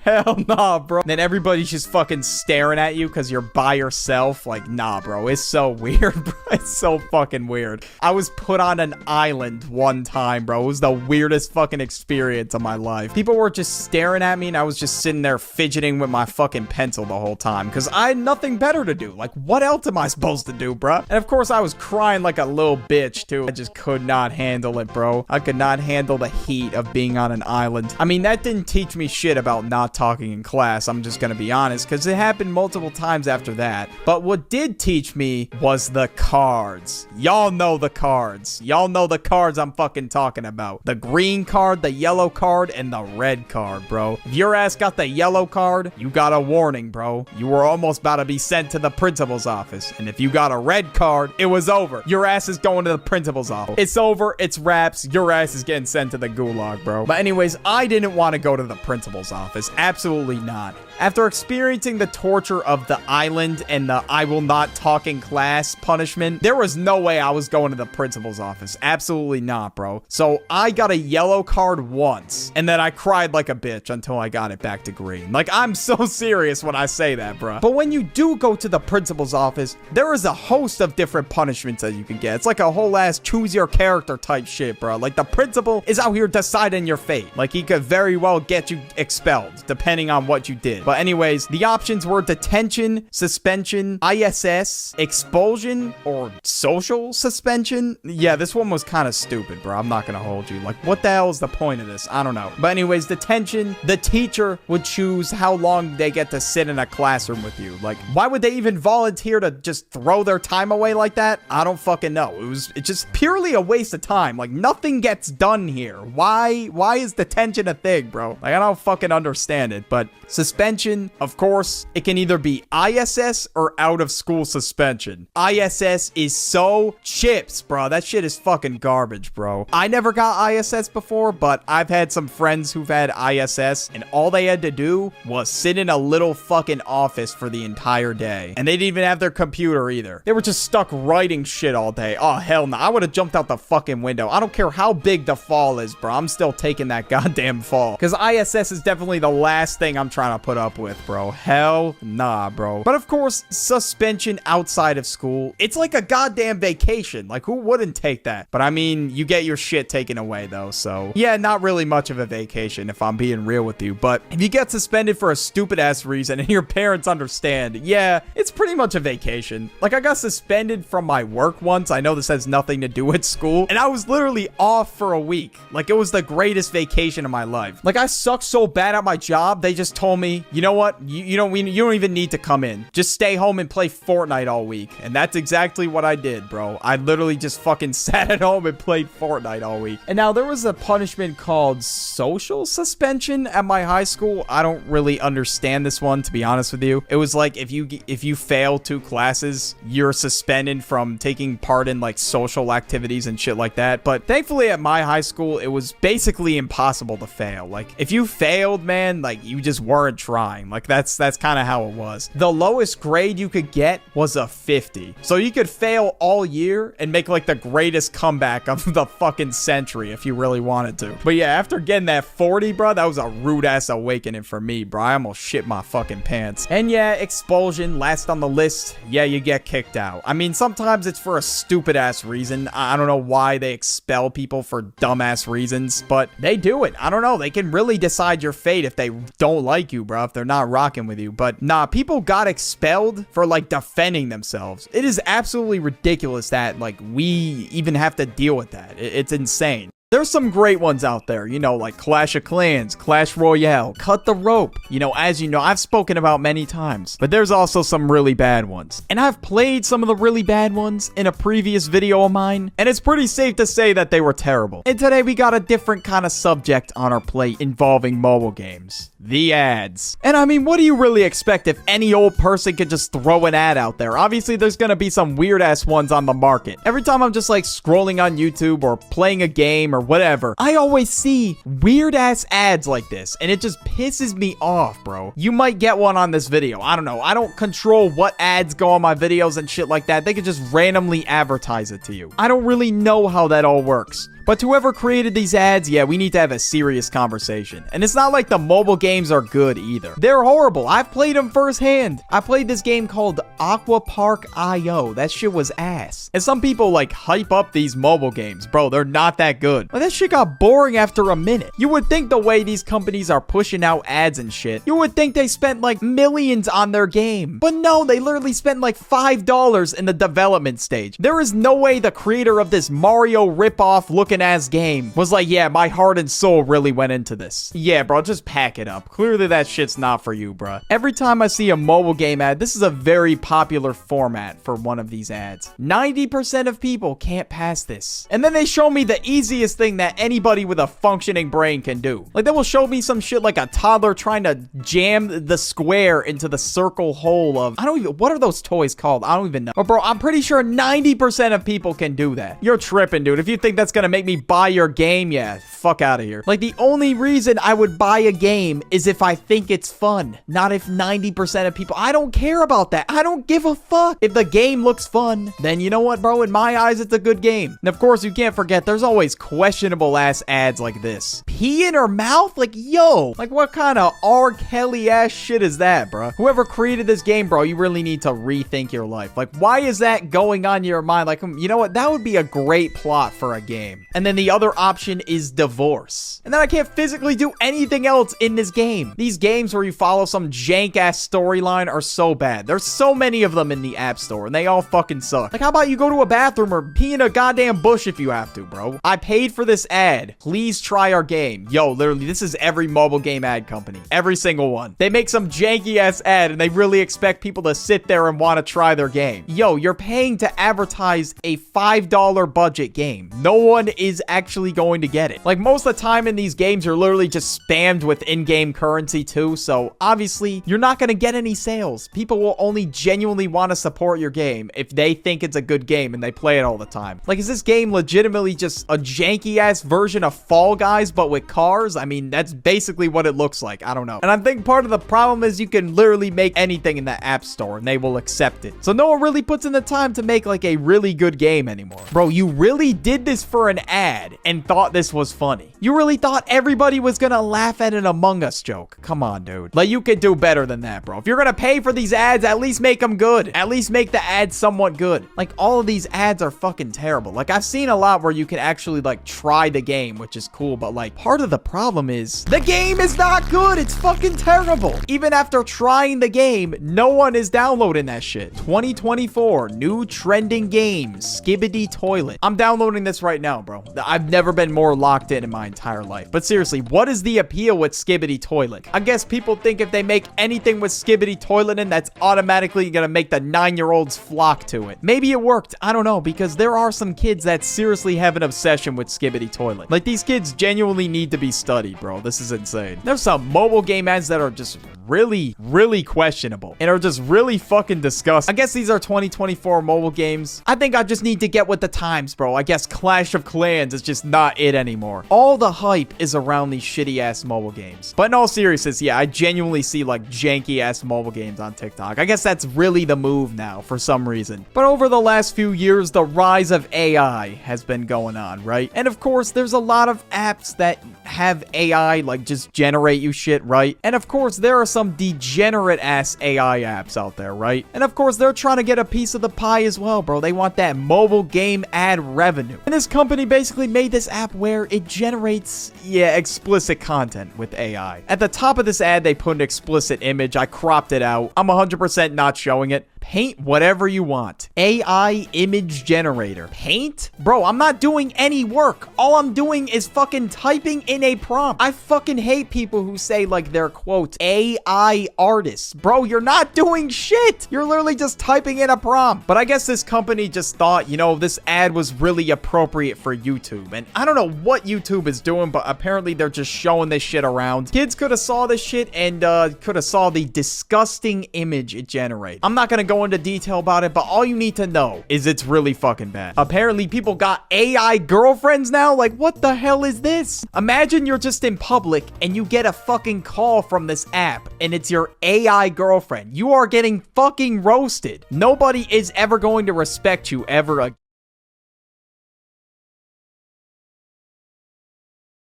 Hell nah, bro. Then everybody's just fucking staring at you because you're by yourself. Like, nah, bro. It's so weird, bro. It's so fucking weird. I was put on an island one time, bro. It was the weirdest fucking experience of my life. People were just staring at me and I was just sitting there fidgeting with my fucking pencil the whole time because I had nothing better to do. Like, what else am I supposed to do, bro? And of course, I was crying like a little bitch, too. I just could not handle it, bro. I could not handle the heat of being on an island. I mean, that didn't teach me shit about not talking in class. I'm just gonna be honest, because it happened multiple times after that. But what did teach me was the cards. Y'all know the cards. Y'all know the cards I'm fucking talking about. The green card, the yellow card, and the red card, bro. If your ass got the yellow card, you got a warning, bro. You were almost about to be sent to the principal's office. And if you got a red card, it was over. Your ass is going to the principal's office. It's over. It's wraps. Your ass is getting sent to the gulag, bro. But anyways, I didn't want to go to the principal's office. Absolutely not. After experiencing the torture of the island and the I will not talk in class punishment, there was no way I was going to the principal's office. Absolutely not, bro. So I got a yellow card once, and then I cried like a bitch until I got it back to green. Like, I'm so serious when I say that, bro. But when you do go to the principal's office, there is a host of different punishments that you can get. It's like a whole ass choose your character type shit, bro. Like, the principal is out here deciding your fate. Like, he could very well get you expelled, depending on what you did. But anyways, the options were detention, suspension, ISS, expulsion, or social suspension. Yeah, this one was kind of stupid, bro. I'm not gonna hold you. Like, what the hell is the point of this? I don't know. But anyways, detention, the teacher would choose how long they get to sit in a classroom with you. Like, why would they even volunteer to just throw their time away like that? I don't fucking know. It's just purely a waste of time. Like, nothing gets done here. Why is detention a thing, bro? Like, I don't fucking understand it. But suspension, of course, it can either be ISS or out of school suspension. ISS is so chips, bro. That shit is fucking garbage, bro. I never got ISS before, but I've had some friends who've had ISS, and all they had to do was sit in a little fucking office for the entire day. And they didn't even have their computer either. They were just stuck writing shit all day. Oh, hell no. I would have jumped out the fucking window. I don't care how big the fall is, bro. I'm still taking that goddamn fall. Because ISS is definitely the last thing I'm trying to put up up with, bro. Hell nah, bro. But of course, suspension outside of school, it's like a goddamn vacation. Like, who wouldn't take that? But I mean, you get your shit taken away, though. So, yeah, not really much of a vacation, if I'm being real with you. But if you get suspended for a stupid-ass reason and your parents understand, yeah, it's pretty much a vacation. Like, I got suspended from my work once. I know this has nothing to do with school. And I was literally off for a week. Like, it was the greatest vacation of my life. Like, I sucked so bad at my job, they just told me, you know what? You don't even need to come in. Just stay home and play Fortnite all week. And that's exactly what I did, bro. I literally just fucking sat at home and played Fortnite all week. And now there was a punishment called social suspension at my high school. I don't really understand this one, to be honest with you. It was like if you fail 2 classes, you're suspended from taking part in like social activities and shit like that. But thankfully at my high school, it was basically impossible to fail. Like if you failed, man, like you just weren't trying. Like that's kind of how it was. The lowest grade you could get was a 50. So you could fail all year and make like the greatest comeback of the fucking century if you really wanted to. But yeah, after getting that 40, bro, that was a rude ass awakening for me, bro. I almost shit my fucking pants. And yeah, expulsion, last on the list. Yeah, you get kicked out. I mean, sometimes it's for a stupid ass reason. I don't know why they expel people for dumbass reasons, but they do it. I don't know. They can really decide your fate if they don't like you, bro, if they're not rocking with you. But nah, people got expelled for like defending themselves. It is absolutely ridiculous that like we even have to deal with that. It's insane. There's some great ones out there, you know, like Clash of Clans, Clash Royale, Cut the Rope. You know, as you know, I've spoken about many times, but there's also some really bad ones. And I've played some of the really bad ones in a previous video of mine, and it's pretty safe to say that they were terrible. And today we got a different kind of subject on our plate involving mobile games. The ads. And I mean, what do you really expect if any old person could just throw an ad out there? Obviously, there's gonna be some weird ass ones on the market. Every time I'm just like scrolling on YouTube or playing a game or whatever, I always see weird ass ads like this, and it just pisses me off, bro. You might get one on this video. I don't know. I don't control what ads go on my videos and shit like that. They could just randomly advertise it to you. I don't really know how that all works. But whoever created these ads, yeah, we need to have a serious conversation. And it's not like the mobile games are good either. They're horrible. I've played them firsthand. I played this game called Aqua Park IO. That shit was ass. And some people like hype up these mobile games. Bro, they're not that good. Like, that shit got boring after a minute. You would think the way these companies are pushing out ads and shit, you would think they spent like millions on their game. But no, they literally spent like $5 in the development stage. There is no way the creator of this Mario ripoff looking ass game was like, yeah, my heart and soul really went into this. Yeah, bro, just pack it up. Clearly that shit's not for you, bro. Every time I see a mobile game ad, this is a very popular format for one of these ads. 90% of people can't pass this. And then they show me the easiest thing that anybody with a functioning brain can do. Like, they will show me some shit like a toddler trying to jam the square into the circle hole of, what are those toys called? I don't even know. But bro, I'm pretty sure 90% of people can do that. You're tripping, dude. If you think that's gonna make me buy your game, yeah, fuck out of here. Like, the only reason I would buy a game is if I think it's fun, not if 90% of people. I don't care about that. I don't give a fuck. If the game looks fun, then you know what, bro? In my eyes, it's a good game. And of course, you can't forget, there's always questionable ass ads like this. Pee in her mouth? Like, yo, like what kind of R. Kelly ass shit is that, bro? Whoever created this game, bro, you really need to rethink your life. Like, why is that going on in your mind? Like, you know what? That would be a great plot for a game. And then the other option is divorce. And then I can't physically do anything else in this game. These games where you follow some jank ass storyline are so bad. There's so many of them in the App Store and they all fucking suck. Like, how about you go to a bathroom or pee in a goddamn bush if you have to, bro? I paid for this ad. Please try our game. Yo, literally, this is every mobile game ad company. Every single one. They make some janky ass ad and they really expect people to sit there and want to try their game. Yo, you're paying to advertise a $5 budget game. No one is actually going to get it. Like, most of the time in these games, you're literally just spammed with in-game currency too, so obviously you're not going to get any sales. People will only genuinely want to support your game if they think it's a good game and they play it all the time. Like, is this game legitimately just a janky ass version of Fall Guys but with cars? I mean, that's basically what it looks like. I don't know. And I think part of the problem is you can literally make anything in the App Store and they will accept it. So no one really puts in the time to make like a really good game anymore. Bro, you really did this for an ad and thought this was funny. You really thought everybody was gonna laugh at an Among Us joke? Come on, dude. Like, you could do better than that, bro. If you're gonna pay for these ads, at least make them good. At least make the ads somewhat good. Like, all of these ads are fucking terrible. Like, I've seen a lot where you can actually, like, try the game, which is cool, but, like, part of the problem is the game is not good. It's fucking terrible. Even after trying the game, no one is downloading that shit. 2024, new trending games, Skibidi Toilet. I'm downloading this right now, bro. I've never been more locked in my entire life. But seriously, what is the appeal with Skibidi Toilet? I guess people think if they make anything with Skibidi Toilet in, that's automatically gonna make the 9-year-olds flock to it. Maybe it worked. I don't know, because there are some kids that seriously have an obsession with Skibidi Toilet. Like, these kids genuinely need to be studied, bro. This is insane. There's some mobile game ads that are just really questionable and are just really fucking disgusting. I guess these are 2024 mobile games. I think I just need to get with the times, bro. I guess Clash of Clans is just not it anymore. All the hype is around these shitty ass mobile games. But in all seriousness, yeah, I genuinely see like janky ass mobile games on TikTok. I guess that's really the move now for some reason. But over the last few years, the rise of AI has been going on, right? And of course, there's a lot of apps that have AI like just generate you shit, right? And of course, there are some degenerate ass AI apps out there, right? And of course, they're trying to get a piece of the pie as well, bro. They want that mobile game ad revenue. And this company basically made this app where it generates, yeah, explicit content with AI. At the top of this ad, they put an explicit image. I cropped it out. I'm 100% not showing it. Paint whatever you want. AI image generator. Paint? Bro, I'm not doing any work. All I'm doing is fucking typing in a prompt. I fucking hate people who say like they're, quote, AI artists. Bro, you're not doing shit. You're literally just typing in a prompt. But I guess this company just thought, you know, this ad was really appropriate for YouTube. And I don't know what YouTube is doing, but apparently they're just showing this shit around. Kids could have saw this shit and could have saw the disgusting image it generated. I'm not gonna go into detail about it, but all you need to know is it's really fucking bad. Apparently people got AI girlfriends now. Like, what the hell is this? Imagine you're just in public and you get a fucking call from this app and it's your AI girlfriend. You are getting fucking roasted. Nobody is ever going to respect you ever again.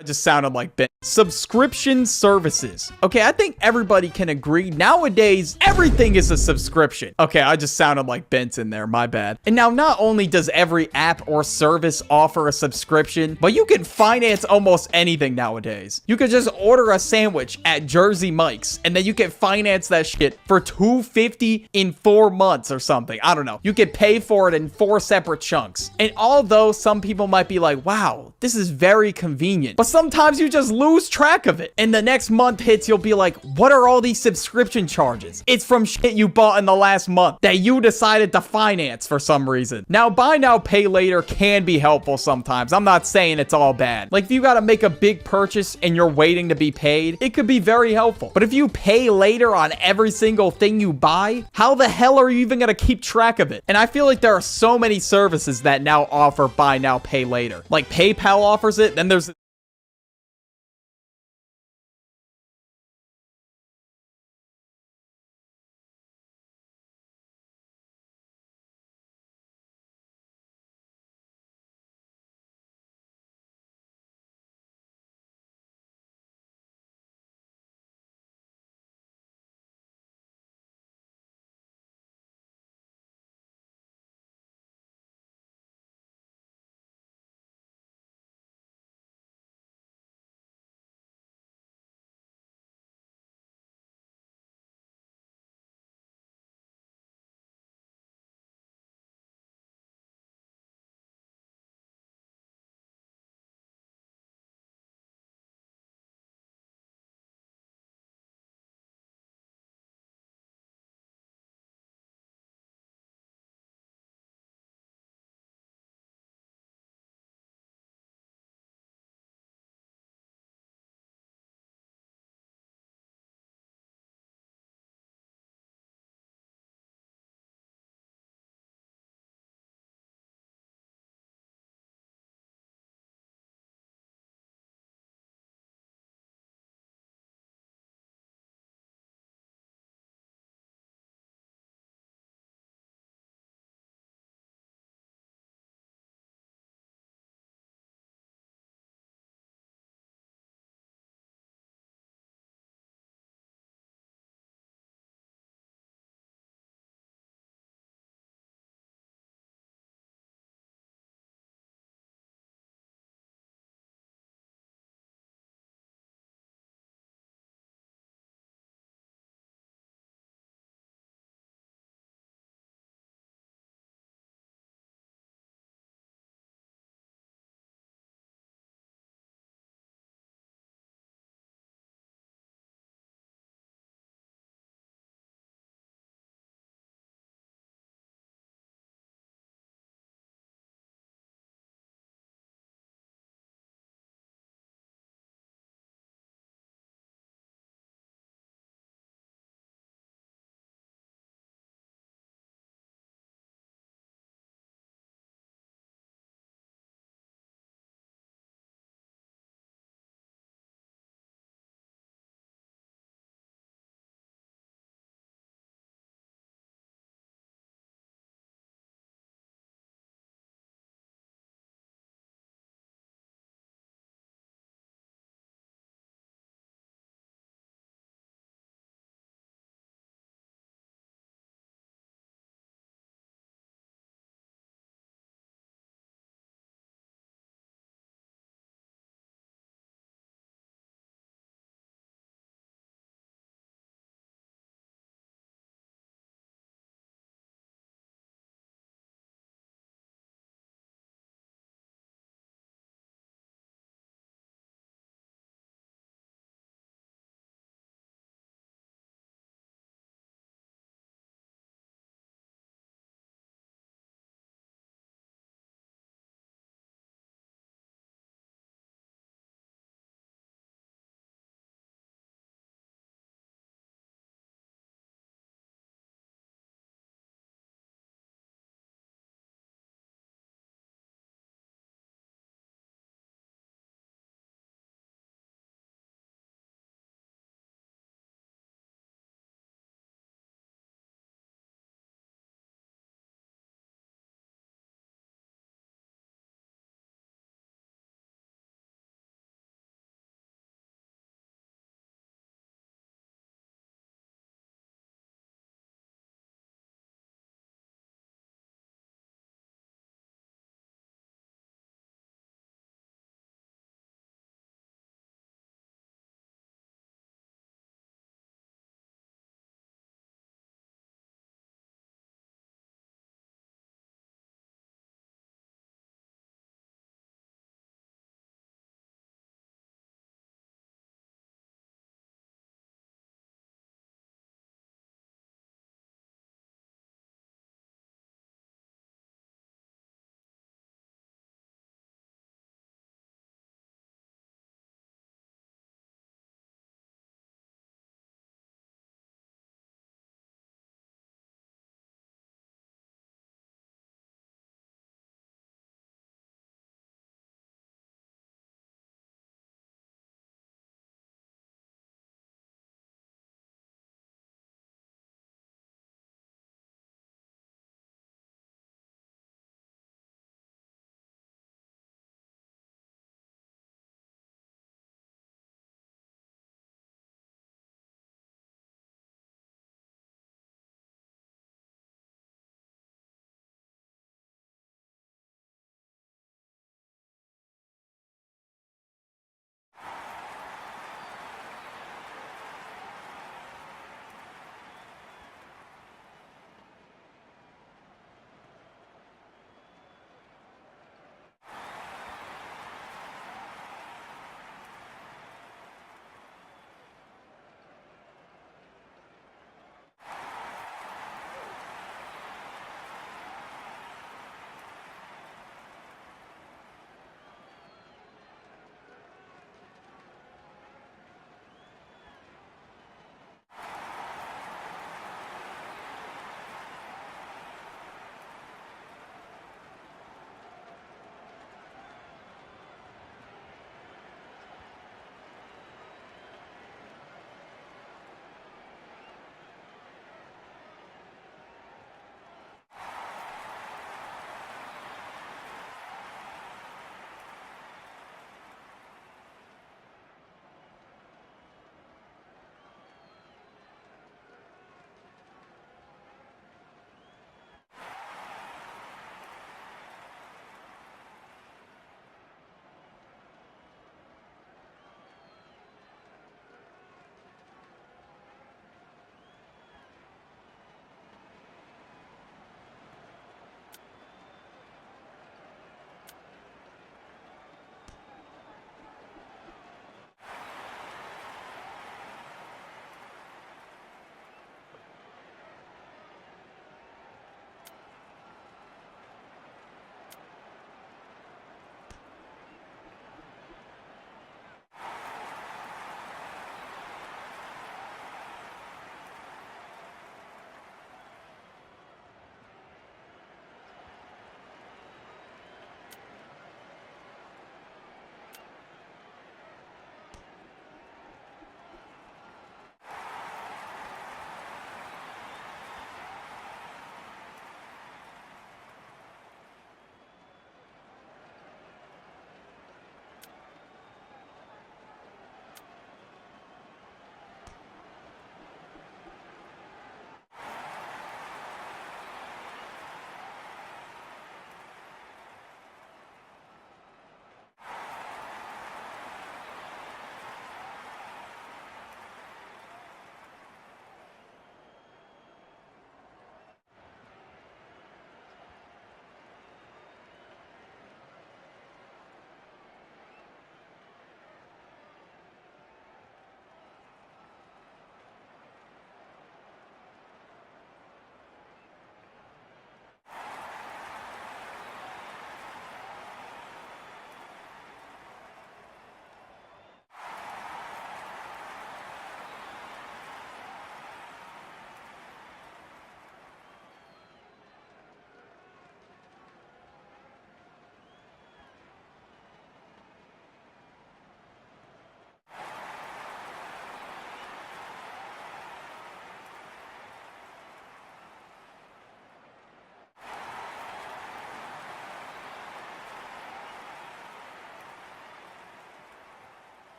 I just sounded like Ben. Subscription services. Okay, I think everybody can agree nowadays everything is a subscription. Okay, I just sounded like Benson there, my bad. And now not only does every app or service offer a subscription, but you can finance almost anything nowadays. You could just order a sandwich at Jersey Mike's and then you can finance that shit for $2.50 in 4 months or something. I don't know. You could pay for it in 4 separate chunks. And although some people might be like, wow, this is very convenient, but sometimes you just lose track of it. And the next month hits, you'll be like, what are all these subscription charges? It's from shit you bought in the last month that you decided to finance for some reason. Now, buy now, pay later can be helpful sometimes. I'm not saying it's all bad. Like, if you gotta make a big purchase and you're waiting to be paid, it could be very helpful. But if you pay later on every single thing you buy, how the hell are you even gonna keep track of it? And I feel like there are so many services that now offer buy now, pay later. Like PayPal offers it, then there's